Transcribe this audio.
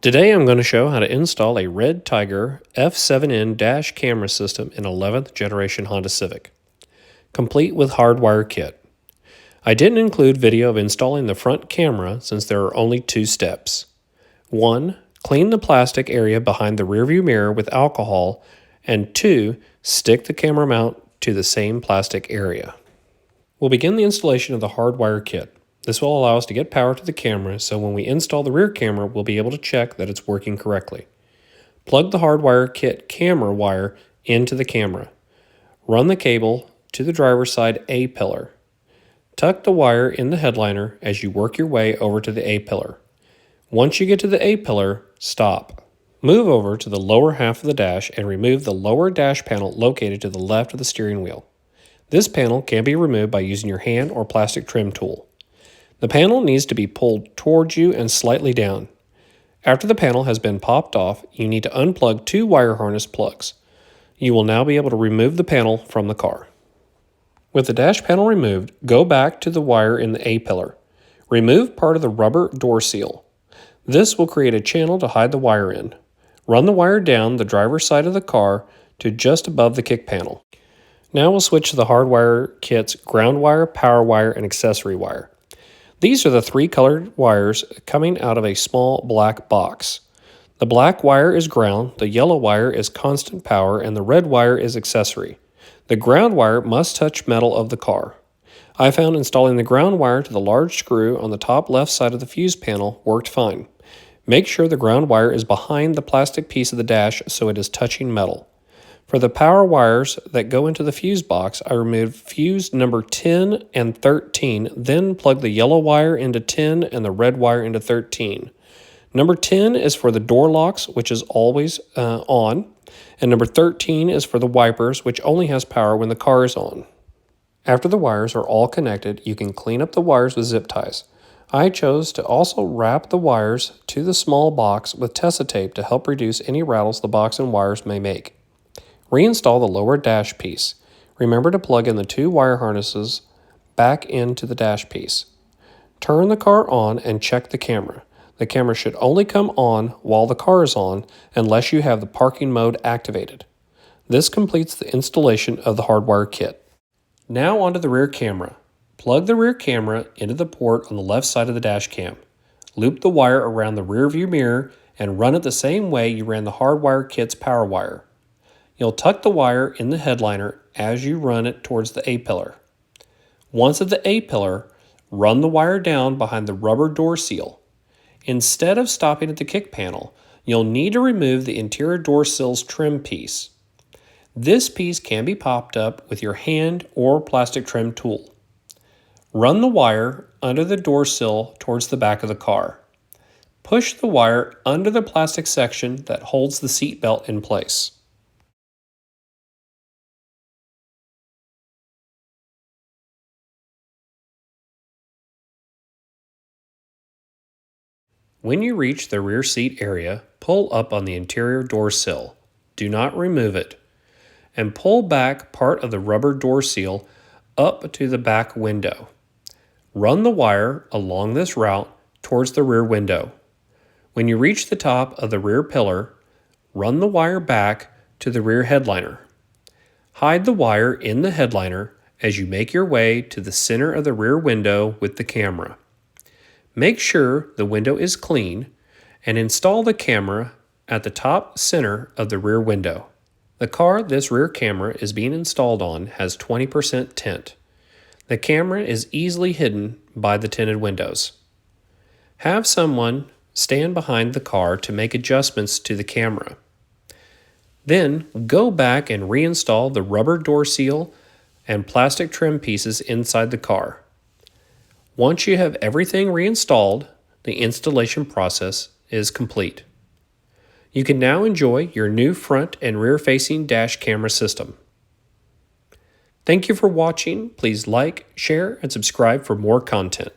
Today I'm going to show how to install a REDTIGER F7N dash camera system in 11th generation Honda Civic, complete with Hardwire kit. I didn't include video of installing the front camera since there are only two steps. 1. Clean the plastic area behind the rearview mirror with alcohol, and 2. Stick the camera mount to the same plastic area. We'll begin the installation of the Hardwire kit. This will allow us to get power to the camera, so when we install the rear camera, we'll be able to check that it's working correctly. Plug the Hardwire kit camera wire into the camera. Run the cable to the driver's side A-pillar. Tuck the wire in the headliner as you work your way over to the A-pillar. Once you get to the A-pillar, stop. Move over to the lower half of the dash and remove the lower dash panel located to the left of the steering wheel. This panel can be removed by using your hand or plastic trim tool. The panel needs to be pulled towards you and slightly down. After the panel has been popped off, you need to unplug two wire harness plugs. You will now be able to remove the panel from the car. With the dash panel removed, go back to the wire in the A-pillar. Remove part of the rubber door seal. This will create a channel to hide the wire in. Run the wire down the driver's side of the car to just above the kick panel. Now we'll switch to the Hardwire kit's ground wire, power wire, and accessory wire. These are the three colored wires coming out of a small black box. The black wire is ground, the yellow wire is constant power, and the red wire is accessory. The ground wire must touch metal of the car. I found installing the ground wire to the large screw on the top left side of the fuse panel worked fine. Make sure the ground wire is behind the plastic piece of the dash so it is touching metal. For the power wires that go into the fuse box, I removed fuse number 10 and 13, then plug the yellow wire into 10 and the red wire into 13. Number 10 is for the door locks, which is always on, and number 13 is for the wipers, which only has power when the car is on. After the wires are all connected, you can clean up the wires with zip ties. I chose to also wrap the wires to the small box with Tessa tape to help reduce any rattles the box and wires may make. Reinstall the lower dash piece. Remember to plug in the two wire harnesses back into the dash piece. Turn the car on and check the camera. The camera should only come on while the car is on unless you have the parking mode activated. This completes the installation of the Hardwire kit. Now onto the rear camera. Plug the rear camera into the port on the left side of the dash cam. Loop the wire around the rear view mirror and run it the same way you ran the Hardwire kit's power wire. You'll tuck the wire in the headliner as you run it towards the A-pillar. Once at the A-pillar, run the wire down behind the rubber door seal. Instead of stopping at the kick panel, you'll need to remove the interior door sill's trim piece. This piece can be popped up with your hand or plastic trim tool. Run the wire under the door sill towards the back of the car. Push the wire under the plastic section that holds the seat belt in place. When you reach the rear seat area, pull up on the interior door sill. Do not remove it. And pull back part of the rubber door seal up to the back window. Run the wire along this route towards the rear window. When you reach the top of the rear pillar, run the wire back to the rear headliner. Hide the wire in the headliner as you make your way to the center of the rear window with the camera. Make sure the window is clean and install the camera at the top center of the rear window. The car this rear camera is being installed on has 20% tint. The camera is easily hidden by the tinted windows. Have someone stand behind the car to make adjustments to the camera. Then go back and reinstall the rubber door seal and plastic trim pieces inside the car. Once you have everything reinstalled, the installation process is complete. You can now enjoy your new front and rear-facing dash camera system. Thank you for watching. Please like, share, and subscribe for more content.